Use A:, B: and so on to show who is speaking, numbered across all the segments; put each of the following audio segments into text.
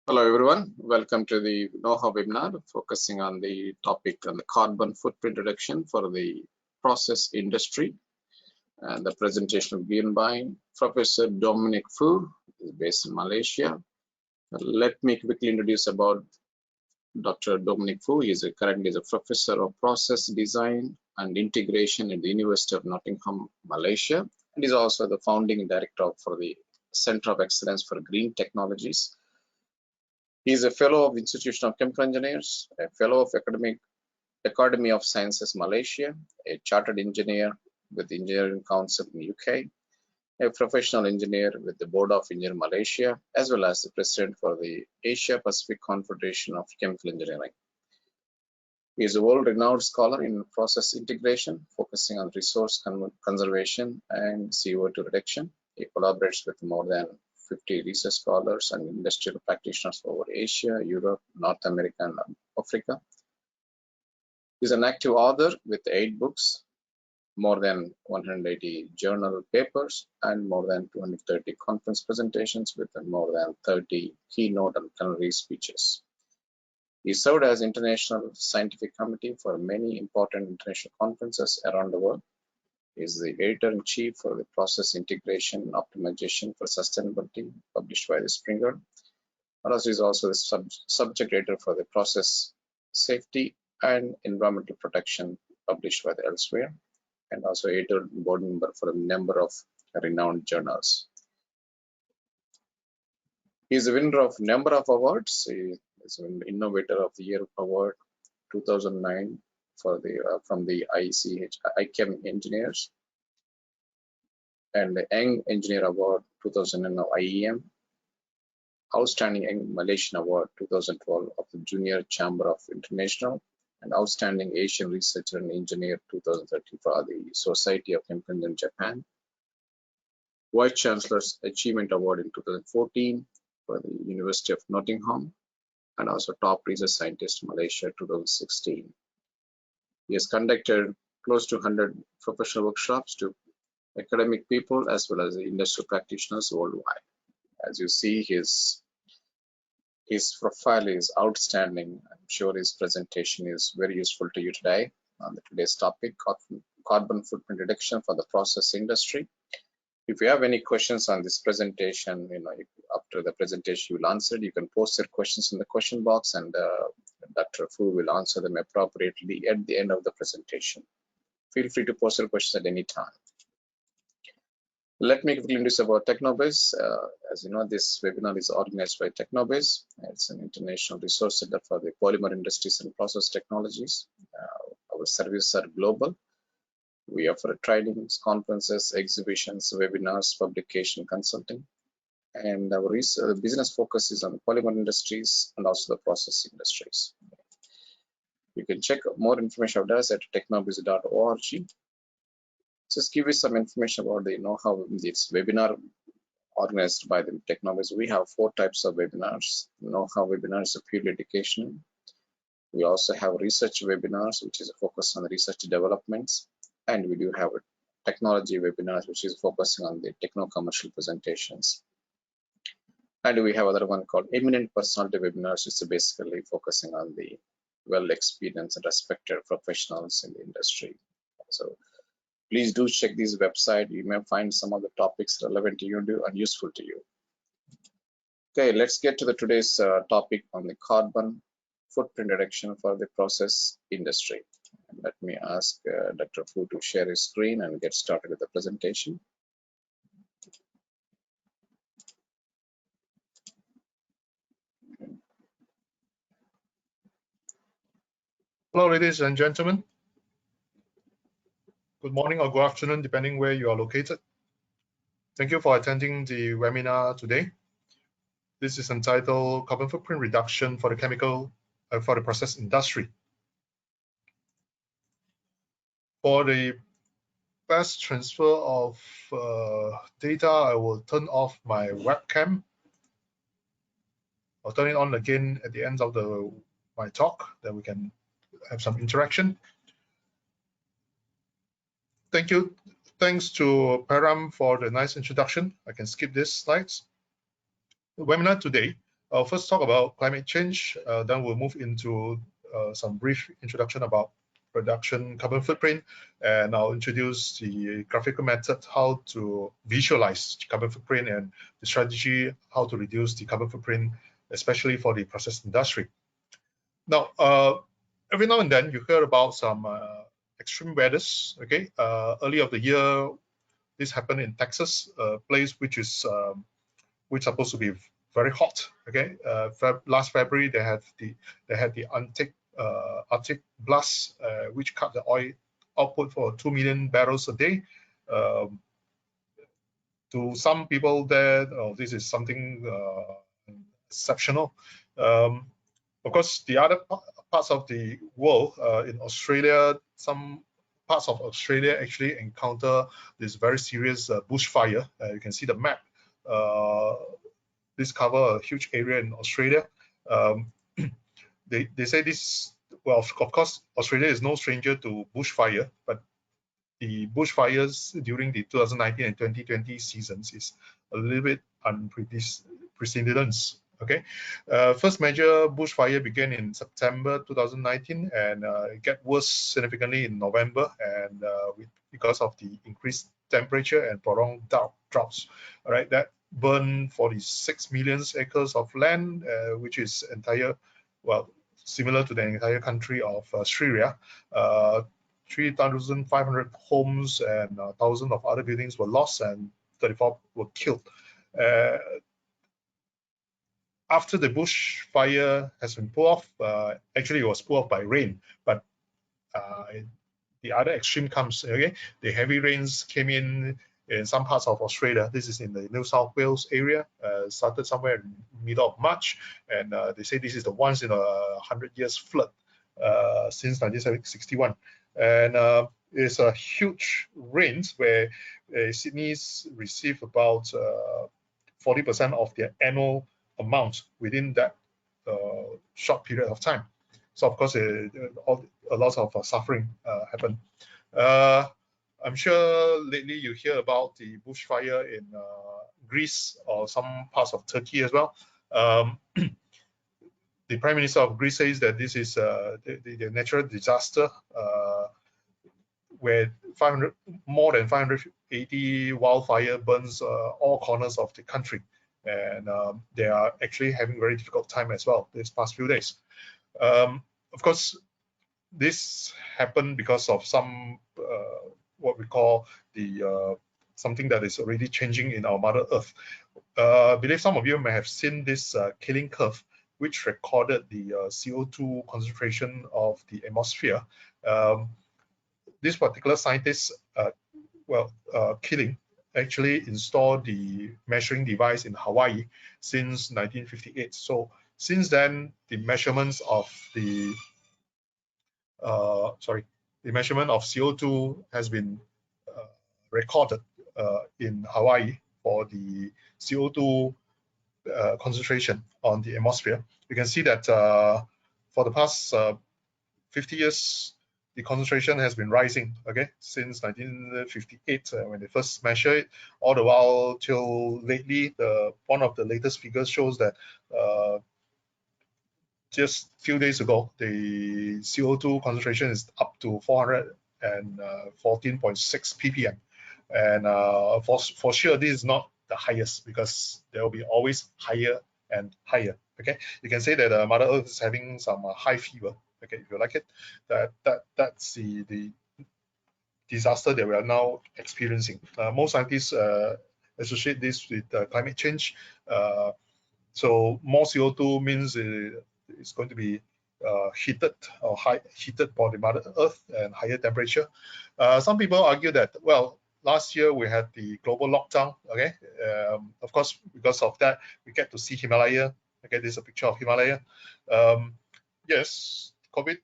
A: Hello everyone, welcome to the know-how webinar focusing on the topic on the carbon footprint reduction for the process industry. And the presentation will be given by Professor Dominic Fu, based in Malaysia. Let me quickly introduce about Dr. Dominic Fu. He is currently a professor of process design and integration at the University of Nottingham, Malaysia, and is also the founding director for the Center of Excellence for Green Technologies. He is a fellow of Institution of Chemical Engineers, a fellow of Academy of Sciences Malaysia, a chartered engineer with the Engineering Council in the UK, a professional engineer with the Board of Engineers Malaysia, as well as the president for the Asia Pacific Confederation of Chemical Engineering. He is a world-renowned scholar in process integration, focusing on resource conservation and CO2 reduction. He collaborates with more than 50 research scholars and industrial practitioners over Asia, Europe, North America, and Africa. He is an active author with 8 books, more than 180 journal papers, and more than 230 conference presentations with more than 30 keynote and plenary speeches. He served as International Scientific Committee for many important international conferences around the world. He is the editor-in-chief for the Process Integration and Optimization for Sustainability, published by the Springer. He is also the subject editor for the Process Safety and Environmental Protection, published by the Elsewhere, and also editor and board member for a number of renowned journals. He is a winner of a number of awards. He is an Innovator of the Year Award 2009 for the from the IChem Engineers, and the Young Engineer Award 2009 IEM, Outstanding Young Malaysian Award 2012 of the Junior Chamber of International, and Outstanding Asian Researcher and Engineer 2013 for the Society of Chemical Engineers in Japan, Vice Chancellor's Achievement Award in 2014 for the University of Nottingham, and also Top Research Scientist Malaysia 2016. He has conducted close to 100 professional workshops to academic people as well as the industrial practitioners worldwide. As you see, his profile is outstanding. I'm sure his presentation is very useful to you today on today's topic, carbon footprint reduction for the process industry. If you have any questions on this presentation, after the presentation you will answer, you can post your questions in the question box, and Dr. Fu will answer them appropriately at the end of the presentation. Feel free to post your questions at any time. Let me quickly introduce about Technobiz. As you know, this webinar is organized by Technobiz. It's an international resource center for the polymer industries and process technologies. Our services are global. We offer trainings, conferences, exhibitions, webinars, publication, consulting. And our business focus is on polymer industries and also the process industries. You can check more information about us at technobiz.org. Just give you some information about the know-how this webinar organized by the Technobiz. We have 4 types of webinars. Know-how webinars are purely educational. We also have research webinars, which is a focus on the research developments, and we do have a technology webinars, which is focusing on the techno-commercial presentations. And we have another one called eminent personality webinars, which is basically focusing on the well-experienced and respected professionals in the industry. So please do check this website. You may find some of the topics relevant to you and useful to you. Okay, let's get to today's topic on the carbon footprint reduction for the process industry. Let me ask Dr. Fu to share his screen and get started with the presentation.
B: Hello, ladies and gentlemen. Good morning or good afternoon, depending where you are located. Thank you for attending the webinar today. This is entitled Carbon Footprint Reduction for the Process Industry. For the best transfer of data, I will turn off my webcam. I'll turn it on again at the end of my talk, then we can have some interaction. Thank you. Thanks to Param for the nice introduction. I can skip these slides. The webinar today I'll first talk about climate change, then we'll move into some brief introduction about production carbon footprint, and I'll introduce the graphical method how to visualize carbon footprint and the strategy how to reduce the carbon footprint, especially for the process industry. Now, every now and then you hear about some extreme weathers. Okay, early of the year, this happened in Texas, a place which is supposed to be very hot. Okay, last February they had the Arctic blast, which cut the oil output for 2 million barrels a day. To some people, there, this is something exceptional. Of course, the other parts of the world, in Australia, some parts of Australia actually encounter this very serious bushfire. You can see the map. This covers a huge area in Australia. They say this, well, of course, Australia is no stranger to bushfire, but the bushfires during the 2019 and 2020 seasons is a little bit unprecedented. Okay, first major bushfire began in September 2019 and it got worse significantly in November, and because of the increased temperature and prolonged droughts. All right, that burned 46 million acres of land, which is similar to the entire country of Syria. 3,500 homes and thousands of other buildings were lost, and 34 were killed. After the bushfire has been pulled off, actually it was pulled off by rain, but the other extreme comes. Okay, the heavy rains came in some parts of Australia. This is in the New South Wales area. Started somewhere in the middle of March, and they say this is the once in a 100 years flood since 1961. And it's a huge rains where Sydney's received about 40% of their annual amount within that short period of time. So of course, a lot of suffering happened. I'm sure lately you hear about the bushfire in Greece or some parts of Turkey as well. The Prime Minister of Greece says that this is the natural disaster where more than 580 wildfire burns all corners of the country, and they are actually having a very difficult time as well these past few days. Of course, this happened because of some what we call the something that is already changing in our Mother Earth. I believe some of you may have seen this killing curve, which recorded the CO2 concentration of the atmosphere. This particular scientist, Killing, actually installed the measuring device in Hawaii since 1958. So since then, the measurements of the measurement of CO2 has been recorded in Hawaii for the CO2 concentration on the atmosphere. You can see that for the past 50 years, the concentration has been rising, okay, since 1958 when they first measured it, all the while till lately. One of the latest figures shows that just a few days ago, the CO2 concentration is up to 414.6 ppm. And for sure, this is not the highest, because there will be always higher and higher. Okay, you can say that Mother Earth is having some high fever. Okay, if you like it, that's the disaster that we are now experiencing. Most scientists associate this with climate change. So more CO2 means it's going to be heated for the Mother Earth and higher temperature. Some people argue that, well, last year we had the global lockdown. Okay, of course, because of that, we get to see Himalaya. Okay, this is a picture of Himalaya. Yes, COVID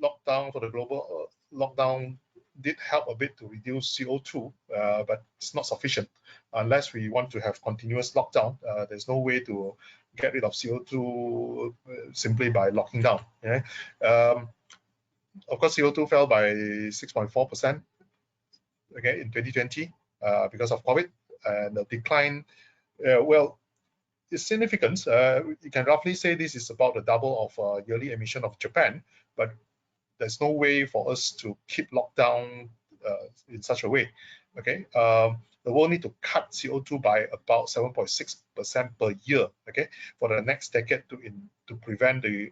B: lockdown for the global lockdown did help a bit to reduce CO2, but it's not sufficient. Unless we want to have continuous lockdown, there's no way to get rid of CO2 simply by locking down. Okay? Of course, CO2 fell by 6.4%. Okay, in 2020 because of COVID, and the decline. Well, is significant. You can roughly say this is about the double of yearly emission of Japan, but there's no way for us to keep locked down in such a way. Okay, the world need to cut CO2 by about 7.6% per year. Okay, for the next decade to prevent the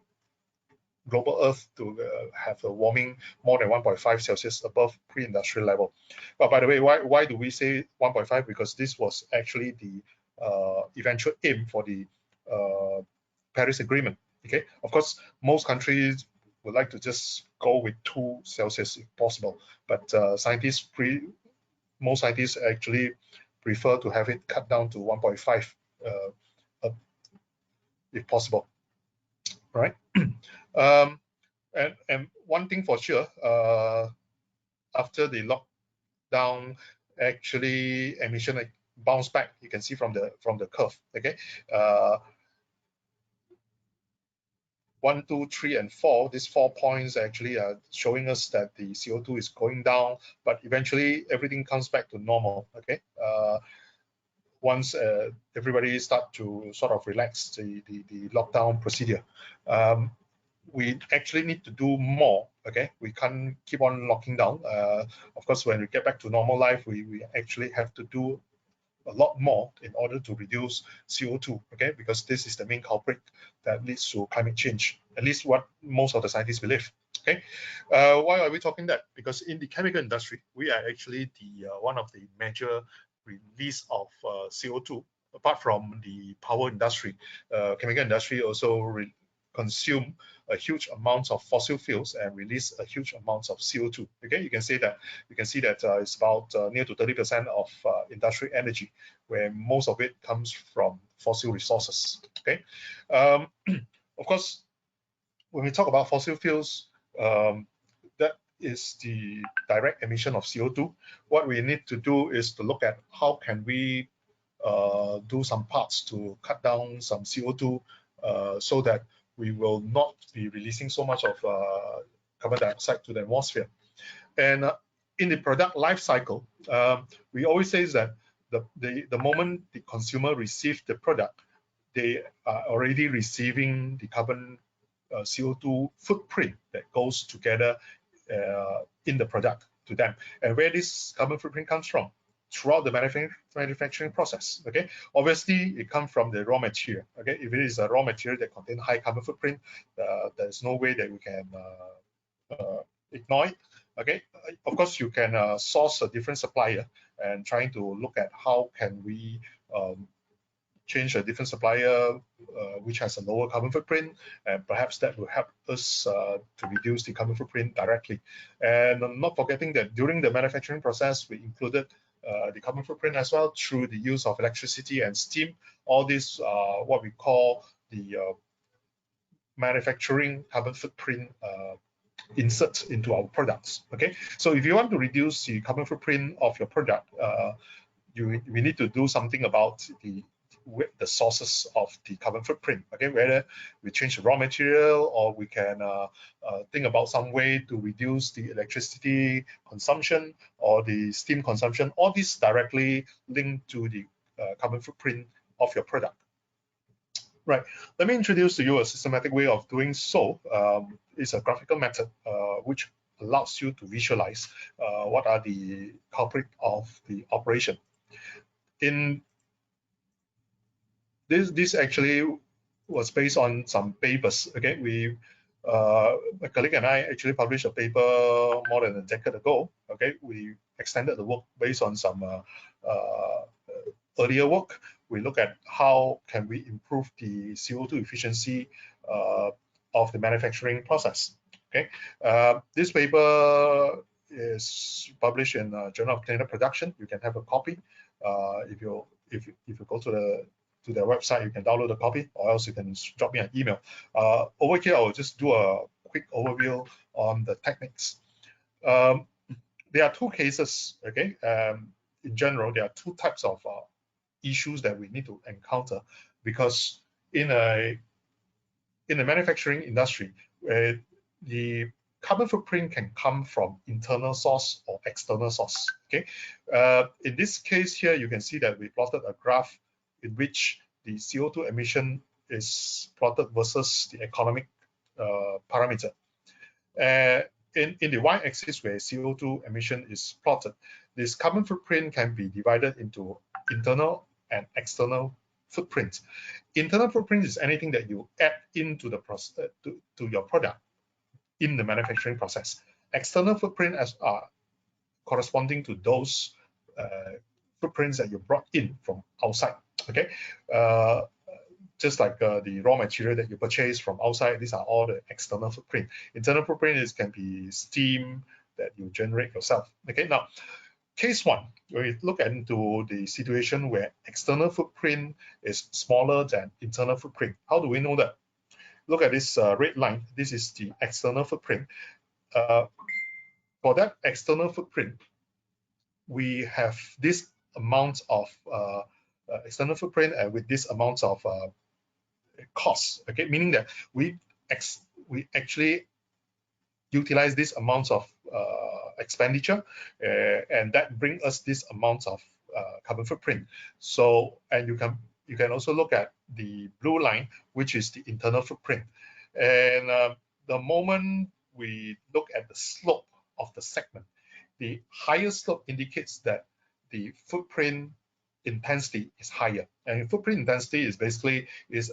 B: global Earth to have a warming more than 1.5 Celsius above pre-industrial level. But by the way, why do we say 1.5? Because this was actually the eventual aim for the Paris Agreement. Okay, of course, most countries would like to just go with 2 Celsius if possible, but most scientists actually prefer to have it cut down to 1.5 if possible. Right. And one thing for sure, after the lockdown, actually emission bounced back. You can see from the curve. Okay, 1, 2, 3, and 4. These 4 points actually are showing us that the CO2 is going down, but eventually everything comes back to normal. Okay. Once everybody start to sort of relax the lockdown procedure. We actually need to do more. Okay, we can't keep on locking down. Of course, when we get back to normal life, we actually have to do a lot more in order to reduce CO2. Okay, because this is the main culprit that leads to climate change. At least what most of the scientists believe. Okay, why are we talking that? Because in the chemical industry, we are actually the one of the major release of CO2. Apart from the power industry, chemical industry also consume a huge amount of fossil fuels and release a huge amount of CO2. Okay, you can see that it's about near to 30% of industrial energy, where most of it comes from fossil resources. Okay, of course, when we talk about fossil fuels, that is the direct emission of CO2. What we need to do is to look at how can we do some parts to cut down some CO2 so that we will not be releasing so much of carbon dioxide to the atmosphere. And in the product life cycle, we always say that the moment the consumer receives the product, they are already receiving the carbon CO2 footprint that goes together in the product to them. And where this carbon footprint comes from? Throughout the manufacturing process. Okay, obviously it comes from the raw material. Okay, if it is a raw material that contains high carbon footprint, there's no way that we can ignore it. Okay, of course you can source a different supplier and trying to look at how can we change a different supplier which has a lower carbon footprint, and perhaps that will help us to reduce the carbon footprint directly. And not forgetting that during the manufacturing process, we included the carbon footprint as well through the use of electricity and steam. All this what we call the manufacturing carbon footprint insert into our products. Okay, so if you want to reduce the carbon footprint of your product, we need to do something about the sources of the carbon footprint. Okay, whether we change the raw material or we can think about some way to reduce the electricity consumption or the steam consumption. All these directly linked to the carbon footprint of your product. Right, let me introduce to you a systematic way of doing so. It's a graphical method which allows you to visualize what are the culprit of the operation. In this actually was based on some papers. Okay, my colleague and I actually published a paper more than a decade ago. Okay, we extended the work based on some earlier work. We look at how can we improve the CO2 efficiency of the manufacturing process. Okay, this paper is published in Journal of Clinical Production. You can have a copy. If you go to their website, you can download a copy, or else you can drop me an email. Over here, I'll just do a quick overview on the techniques. There are two cases. Okay, in general, there are two types of issues that we need to encounter, because in the manufacturing industry, the carbon footprint can come from internal source or external source. Okay, in this case here, you can see that we plotted a graph in which the CO2 emission is plotted versus the economic parameter. In the y-axis where CO2 emission is plotted, this carbon footprint can be divided into internal and external footprint. Internal footprint is anything that you add into the process to your product in the manufacturing process. External footprint are corresponding to those footprints that you brought in from outside. Okay, just like the raw material that you purchase from outside, these are all the external footprint. Internal footprint can be steam that you generate yourself. Okay, now case one, we look into the situation where external footprint is smaller than internal footprint. How do we know that? Look at this red line. This is the external footprint. For that external footprint, we have this amount of external footprint and with this amount of costs. Okay, meaning that we actually utilize this amount of expenditure, and that brings us this amount of carbon footprint. So, and you can also look at the blue line, which is the internal footprint. And the moment we look at the slope of the segment, the higher slope indicates that the footprint intensity is higher. And footprint intensity is basically is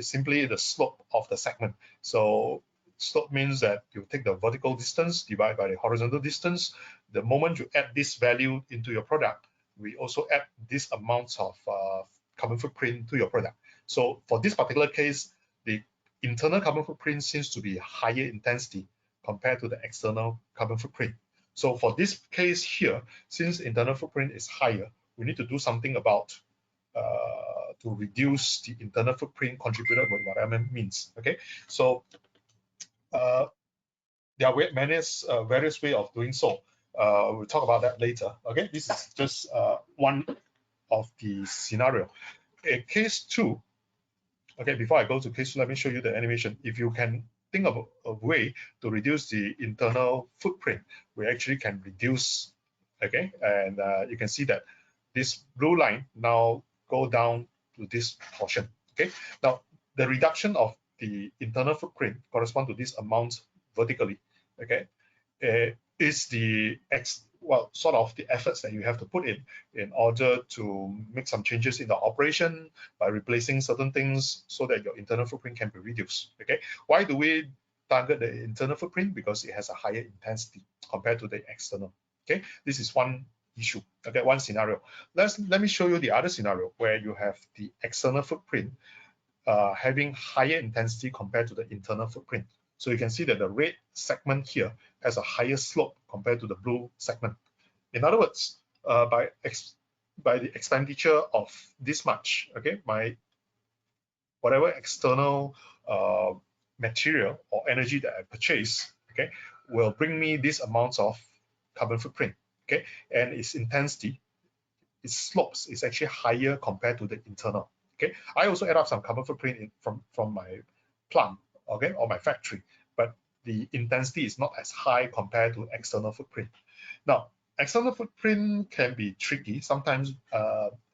B: simply the slope of the segment. So slope means that you take the vertical distance divided by the horizontal distance. The moment you add this value into your product, we also add this amount of carbon footprint to your product. So for this particular case, the internal carbon footprint seems to be higher intensity compared to the external carbon footprint. So for this case here, since internal footprint is higher, we need to do something about to reduce the internal footprint contributed by environment means. Okay, so there are various ways of doing so. We'll talk about that later. Okay, this is just one of the scenario. In case two, okay, before I go to case two, let me show you the animation. If you can think of a way to reduce the internal footprint, we actually can reduce, okay, and you can see that this blue line now go down to this portion. Okay, now the reduction of the internal footprint correspond to this amount vertically. Okay, is the sort of the efforts that you have to put in order to make some changes in the operation by replacing certain things so that your internal footprint can be reduced. Okay, why do we target the internal footprint? Because it has a higher intensity compared to the external. Okay, this is one issue. Okay, one scenario. Let me show you the other scenario where you have the external footprint having higher intensity compared to the internal footprint. So you can see that the red segment here has a higher slope compared to the blue segment. In other words, by the expenditure of this much, okay, my whatever external material or energy that I purchase, okay, will bring me this amount of carbon footprint, okay, and its intensity, its slopes is actually higher compared to the internal. Okay, I also add up some carbon footprint from my plant, okay, or my factory, but the intensity is not as high compared to external footprint. Now, external footprint can be tricky. Sometimes,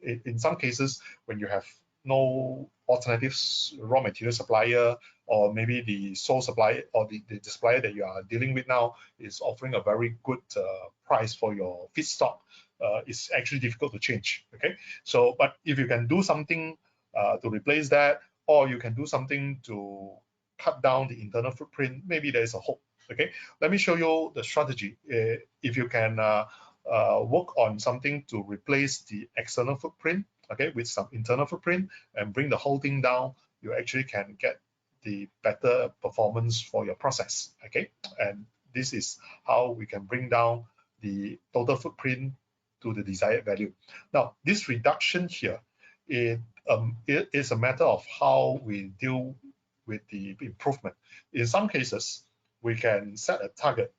B: in some cases, when you have no alternative raw material supplier, or maybe the sole supplier or the supplier that you are dealing with now is offering a very good price for your feedstock, it's actually difficult to change. Okay, so but if you can do something to replace that, or you can do something to cut down the internal footprint, maybe there is a hope. Okay, let me show you the strategy. If you can work on something to replace the external footprint, okay, with some internal footprint and bring the whole thing down, you actually can get the better performance for your process. Okay, and this is how we can bring down the total footprint to the desired value. Now, this reduction here, it is a matter of how we deal with the improvement. In some cases, we can set a target.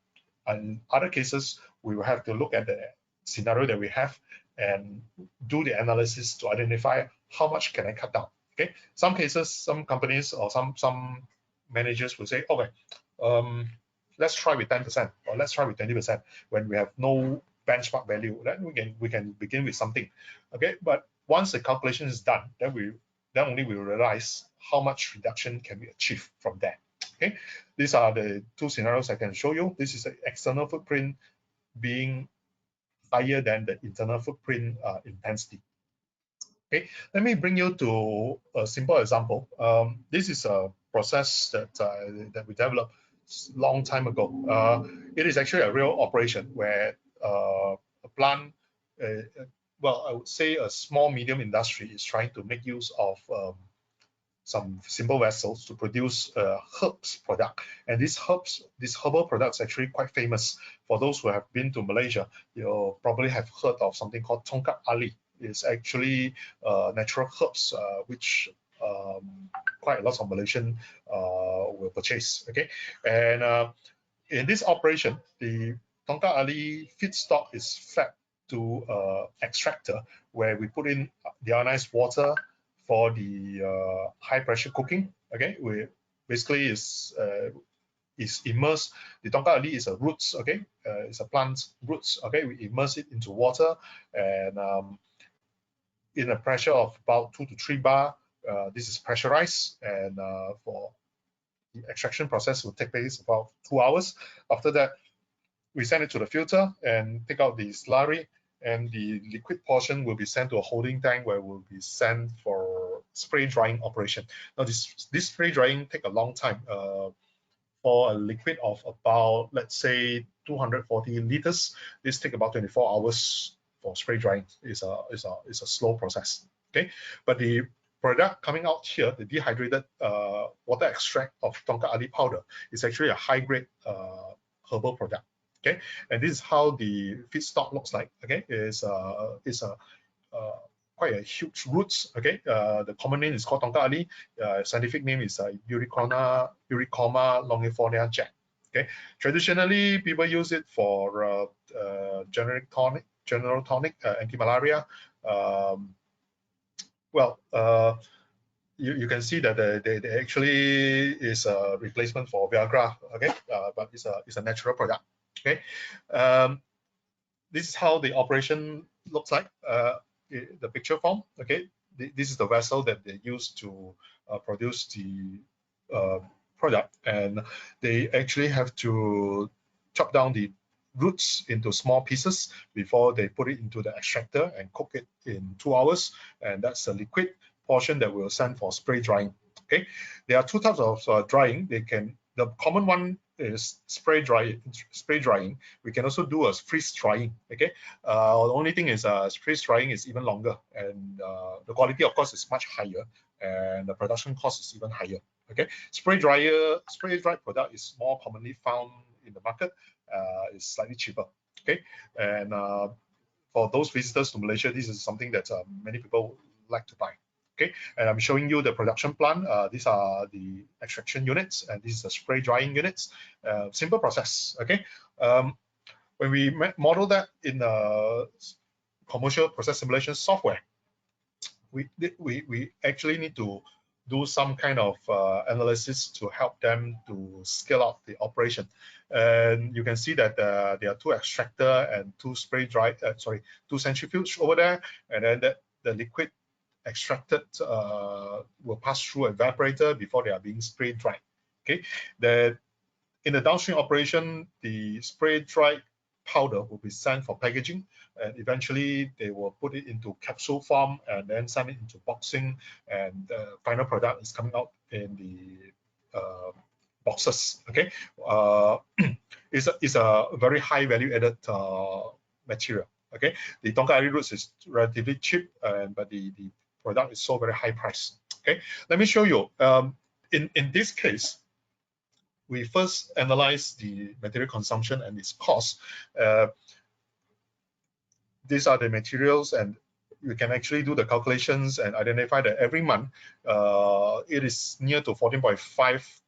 B: In other cases, we will have to look at the scenario that we have and do the analysis to identify how much can I cut down. Okay, some cases, some companies or some managers will say, okay, let's try with 10% or let's try with 20% when we have no benchmark value. Then we can begin with something. Okay, but once the calculation is done, then only we realize how much reduction can we achieve from there. Okay, these are the two scenarios I can show you. This is the external footprint being higher than the internal footprint intensity. Okay, let me bring you to a simple example. This is a process that we developed long time ago. It is actually a real operation where a plant, well, I would say a small medium industry is trying to make use of some simple vessels to produce herbs product. And these herbal products actually quite famous. For those who have been to Malaysia, you'll probably have heard of something called tongkat ali. It's actually natural herbs which quite a lot of Malaysian will purchase. Okay, and in this operation, the tongkat ali feedstock is fed to extractor where we put in deionized water for the high pressure cooking. Okay, we basically is immersed. The tongkat ali is a roots. Okay, it's a plant roots. Okay, we immerse it into water and in a pressure of about 2 to 3 bar. This is pressurized, and for the extraction process will take place about 2 hours. After that, we send it to the filter and take out the slurry, and the liquid portion will be sent to a holding tank where it will be sent for spray drying operation. Now this spray drying take a long time. For a liquid of about, let's say, 240 liters, this take about 24 hours for spray drying. It's a slow process. Okay, but the product coming out here, the dehydrated water extract of tongkat ali powder, is actually a high grade herbal product. Okay, and this is how the feedstock looks like. Okay, it's quite a huge roots. Okay, the common name is called tongkat ali. Scientific name is Eurycoma longifornia Jack. Okay, traditionally people use it for general tonic, anti-malaria. Well, you can see that they actually is a replacement for Viagra. Okay, but it's a natural product. Okay, this is how the operation looks like. The picture form. Okay, this is the vessel that they use to produce the product, and they actually have to chop down the roots into small pieces before they put it into the extractor and cook it in 2 hours, and that's the liquid portion that we'll send for spray drying. Okay, there are two types of drying. The common one is spray drying. We can also do a freeze drying. Okay, the only thing is freeze drying is even longer, and the quality of course is much higher, and the production cost is even higher. Okay, spray dried product is more commonly found in the market. It's slightly cheaper. Okay, and for those visitors to Malaysia, this is something that many people like to buy. Okay, and I'm showing you the production plant. These are the extraction units, and this is the spray drying units. Simple process. Okay, when we model that in a commercial process simulation software, we actually need to do some kind of analysis to help them to scale up the operation. And you can see that there are two extractor and two two centrifuge over there, and then the liquid extracted will pass through a evaporator before they are being spray dried. Okay, in the downstream operation, the spray dried powder will be sent for packaging, and eventually they will put it into capsule form and then send it into boxing, and the final product is coming out in the boxes. Okay, it's a very high value added material. Okay, the tongkat ali roots is relatively cheap, but the product is so very high price. Okay, let me show you. In this case, we first analyze the material consumption and its cost. These are the materials, and you can actually do the calculations and identify that every month it is near to 14.5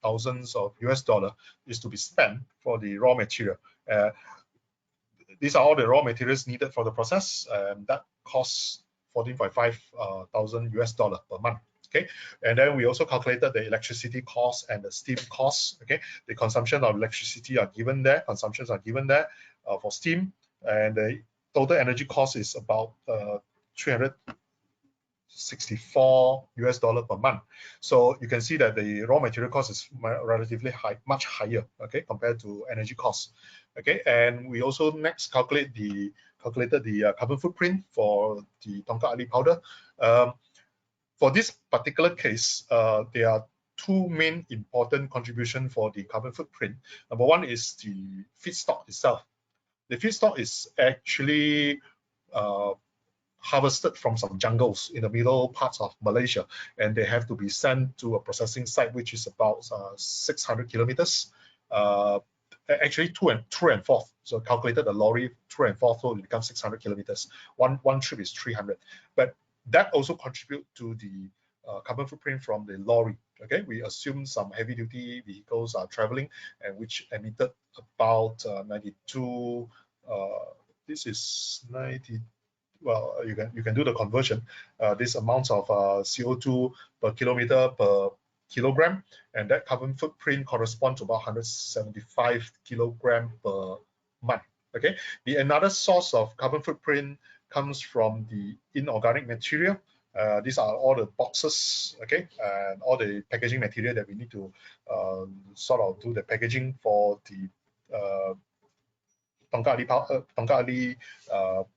B: thousands of US dollar is to be spent for the raw material. These are all the raw materials needed for the process, and that costs 14.5 thousand US dollar per month. Okay, and then we also calculated the electricity cost and the steam costs. Okay, the consumption of electricity are given there, consumptions are given there for steam, and the total energy cost is about $364 per month. So you can see that the raw material cost is relatively high, much higher, okay, compared to energy costs. Okay, and we also next calculated the carbon footprint for the Tongkat Ali powder. For this particular case, there are two main important contributions for the carbon footprint. Number one is the feedstock itself. The feedstock is actually harvested from some jungles in the middle parts of Malaysia, and they have to be sent to a processing site, which is about 600 kilometers. Actually, through and forth. So calculated the lorry through and forth, so it becomes 600 kilometers. One trip is 300, but that also contribute to the carbon footprint from the lorry. Okay, we assume some heavy duty vehicles are traveling, and which emitted about 92. This is 90. Well, you can do the conversion. This amount of CO2 per kilometer per kilogram, and that carbon footprint corresponds to about 175 kilogram per month. Okay, another source of carbon footprint comes from the inorganic material. These are all the boxes, okay, and all the packaging material that we need to sort of do the packaging for the Tongkat Ali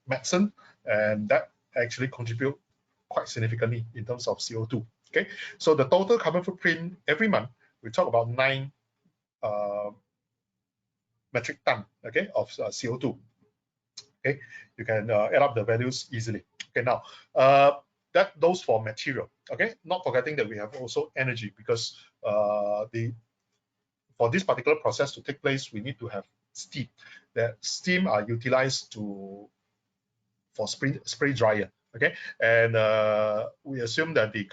B: medicine, and that actually contribute quite significantly in terms of CO2. Okay, so the total carbon footprint every month, we talk about 9 metric ton, okay, of CO2. Okay, you can add up the values easily. Okay, now those for material. Okay, not forgetting that we have also energy, because for this particular process to take place, we need to have steam. That steam are utilized for spray dryer. Okay, and we assume that the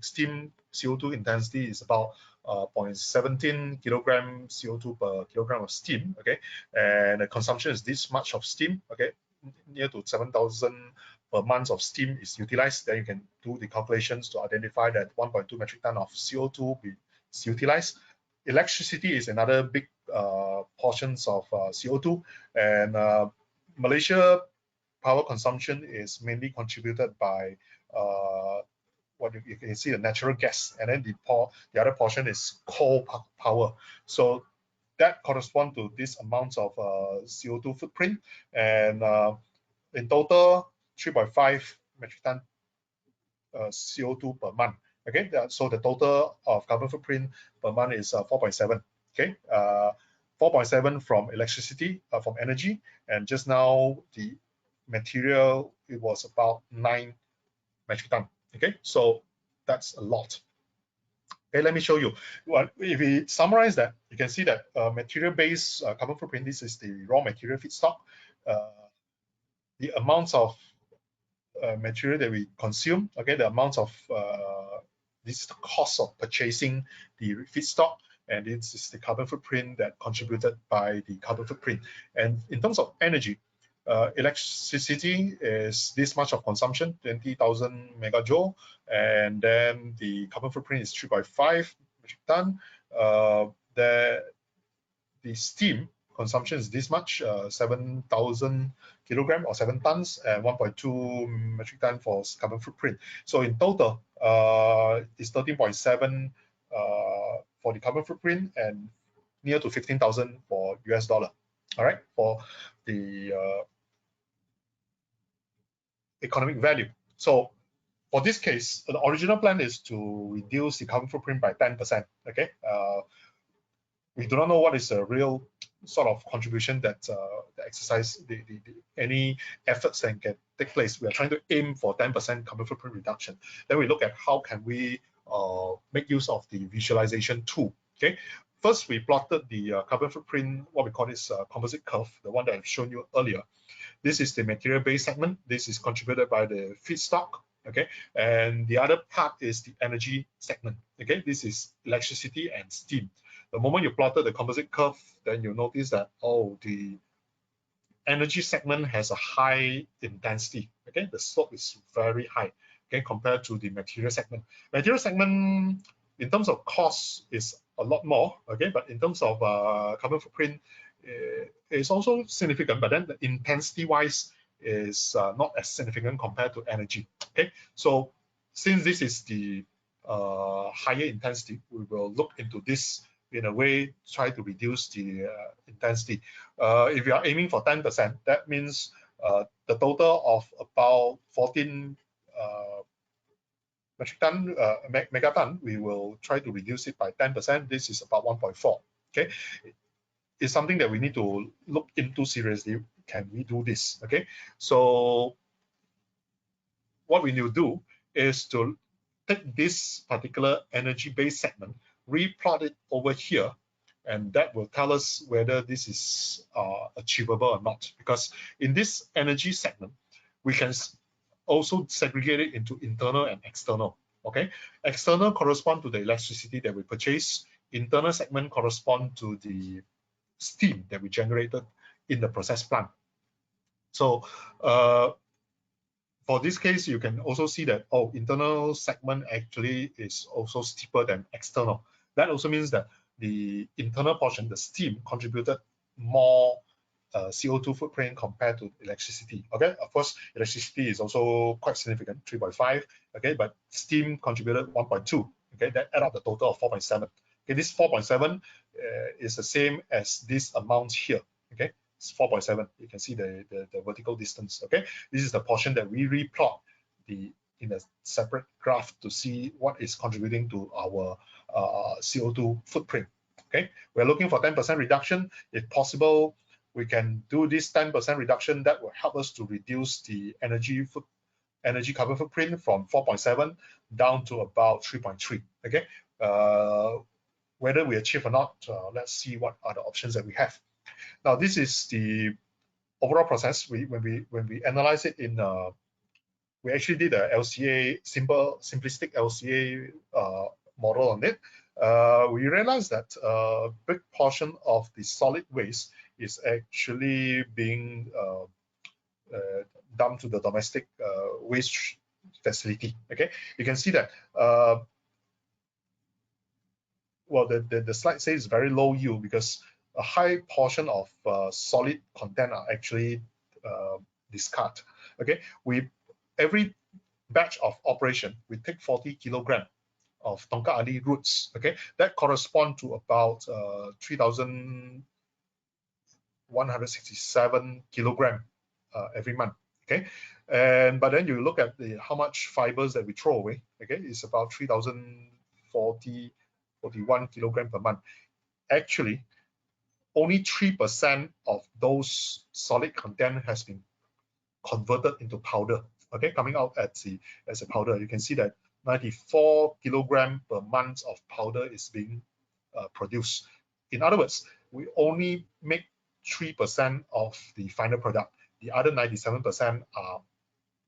B: steam CO2 intensity is about 0.17 kilogram CO2 per kilogram of steam. Okay, and the consumption is this much of steam. Okay, near to 7,000 per month of steam is utilized. Then you can do the calculations to identify that 1.2 metric ton of CO2 is utilized. Electricity is another big portions of CO2, and Malaysia power consumption is mainly contributed by what you can see, the natural gas, and then the other portion is coal power. So that corresponds to this amount of CO2 footprint, and in total 3.5 metric ton CO2 per month. Okay, so the total of carbon footprint per month is 4.7. Okay, 4.7 from electricity, from energy, and just now the material, it was about 9 metric ton. Okay, so that's a lot. Okay, let me show you. Well, if we summarize that, you can see that material-based carbon footprint, this is the raw material feedstock. The amounts of material that we consume, okay, the amount of this is the cost of purchasing the feedstock, and this is the carbon footprint that contributed by the carbon footprint. And in terms of energy, electricity is this much of consumption, 20,000 megajoule, and then the carbon footprint is 3.5 metric ton. The steam consumption is this much, 7,000 kilogram or 7 tons, and 1.2 metric ton for carbon footprint. So in total, it's 13.7 for the carbon footprint, and near to 15,000 for US dollar. All right, for the economic value. So for this case, the original plan is to reduce the carbon footprint by 10%. Okay, we do not know what is the real sort of contribution that the exercise, any efforts that can take place. We are trying to aim for 10% carbon footprint reduction. Then we look at how can we make use of the visualization tool. Okay, first we plotted the carbon footprint, what we call this composite curve, the one that I've shown you earlier. This is the material-based segment. This is contributed by the feedstock. Okay, and the other part is the energy segment. Okay, this is electricity and steam. The moment you plotted the composite curve, then you notice that, oh, the energy segment has a high intensity. Okay, the slope is very high, okay, compared to the material segment. Material segment, in terms of cost, is a lot more, okay, but in terms of carbon footprint, it's also significant, but then the intensity-wise, is not as significant compared to energy. Okay, so since this is the higher intensity, we will look into this in a way, try to reduce the intensity. If you are aiming for 10%, that means the total of about 14 metric ton, megaton, we will try to reduce it by 10%. This is about 1.4. Okay, it's something that we need to look into seriously. Can we do this? Okay, so what we need to do is to take this particular energy-based segment, replot it over here, and that will tell us whether this is achievable or not. Because in this energy segment, we can also segregate it into internal and external. Okay, external correspond to the electricity that we purchase. Internal segment correspond to the steam that we generated in the process plant. So for this case, you can also see that, oh, internal segment actually is also steeper than external. That also means that the internal portion, the steam, contributed more CO2 footprint compared to electricity. Okay, of course, electricity is also quite significant, 3.5. Okay, but steam contributed 1.2. Okay, that add up the total of 4.7. Okay, this 4.7 is the same as this amount here. Okay, it's 4.7. You can see the vertical distance. Okay, this is the portion that we replot in a separate graph to see what is contributing to our CO2 footprint. Okay, we're looking for 10% reduction. If possible, we can do this 10% reduction. That will help us to reduce the energy carbon footprint from 4.7 down to about 3.3. Okay, whether we achieve or not, let's see what are the options that we have. Now, this is the overall process. When we analyze it in, we actually did a LCA, simplistic LCA model on it. We realized that a big portion of the solid waste is actually being dumped to the domestic waste facility. Okay, you can see that. Well, the slide says very low yield because a high portion of solid content are actually discarded. Okay, every batch of operation, we take 40 kilogram of Tongkat Ali roots. Okay, that correspond to about 3,167 kilogram every month. Okay, but then you look at how much fibers that we throw away. Okay, it's about 3,041 kilogram per month. Actually, only 3% of those solid content has been converted into powder. Okay, coming out as a powder. You can see that 94 kilogram per month of powder is being produced. In other words, we only make 3% of the final product. The other 97% are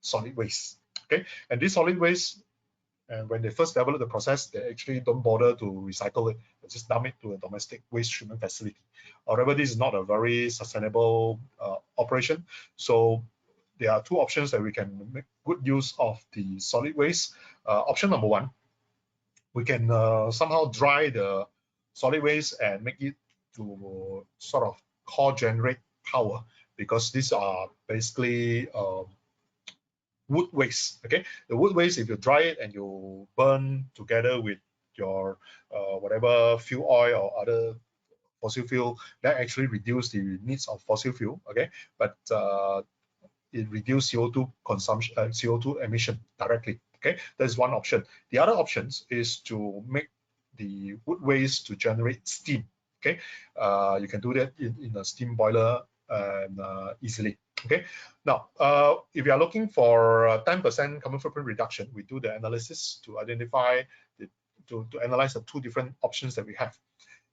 B: solid waste. Okay, and this solid waste, and when they first develop the process, they actually don't bother to recycle it. They just dump it to a domestic waste treatment facility. However, this is not a very sustainable operation. So there are two options that we can make good use of the solid waste. Option number one, we can somehow dry the solid waste and make it to sort of co-generate power, because these are basically wood waste. Okay, the wood waste, if you dry it and you burn together with your whatever fuel oil or other fossil fuel, that actually reduce the needs of fossil fuel. Okay, but it reduce CO2 consumption, CO2 emission directly. Okay, that's one option. The other options is to make the wood waste to generate steam. Okay, you can do that in a steam boiler easily. Okay, now if you are looking for 10% carbon footprint reduction, we do the analysis to identify to analyze the two different options that we have.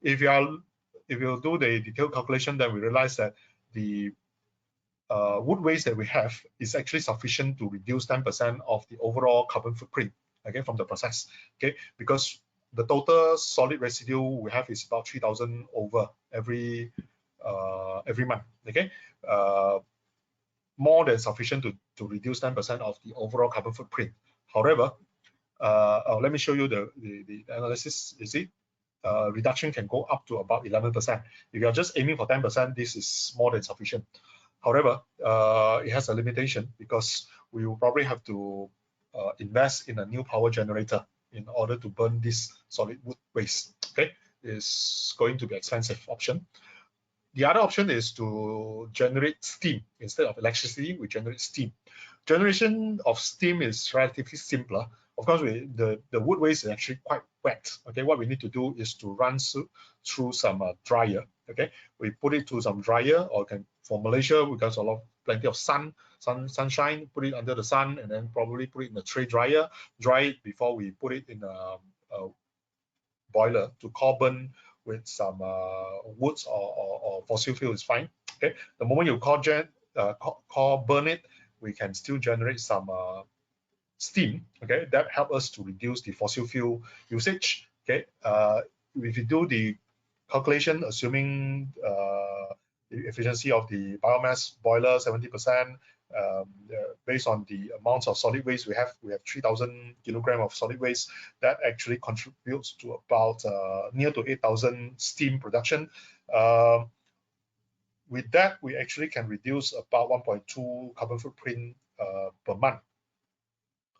B: If you do the detailed calculation, then we realize that the wood waste that we have is actually sufficient to reduce 10% of the overall carbon footprint, okay, from the process. Okay, because the total solid residue we have is about 3,000 over every month. Okay, more than sufficient to reduce 10% of the overall carbon footprint. However, let me show you the analysis. You see, reduction can go up to about 11%. If you are just aiming for 10%, this is more than sufficient. However, it has a limitation because we will probably have to invest in a new power generator in order to burn this solid wood waste. Okay, it's going to be expensive option. The other option is to generate steam. Instead of electricity, we generate steam. Generation of steam is relatively simpler. Of course, the wood waste is actually quite wet. Okay, what we need to do is to run through some dryer. Okay, we put it to some dryer, or for Malaysia, because plenty of sunshine, put it under the sun, and then probably put it in a tray dryer, dry it before we put it in a boiler to carbon with some woods or fossil fuel is fine. Okay, the moment you burn it, we can still generate some steam. Okay, that help us to reduce the fossil fuel usage. Okay, if you do the calculation, assuming the efficiency of the biomass boiler 70%, based on the amounts of solid waste we have 3,000 kilogram of solid waste. That actually contributes to about near to 8,000 steam production. With that, we actually can reduce about 1.2 carbon footprint per month.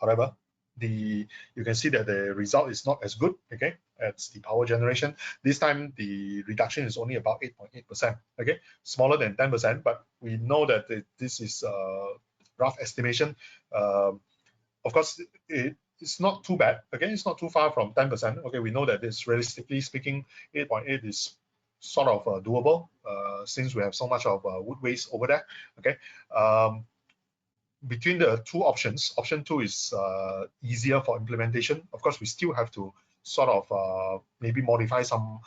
B: However, you can see that the result is not as good, okay, as the power generation. This time the reduction is only about 8.8%, okay, smaller than 10%, but we know that this is a rough estimation. Of course, it's not too bad, okay, it's not too far from 10%. Okay, we know that it's realistically speaking, 8.8 is sort of doable since we have so much of wood waste over there, okay. Between the two options, option 2 is easier for implementation. Of course, we still have to sort of maybe modify some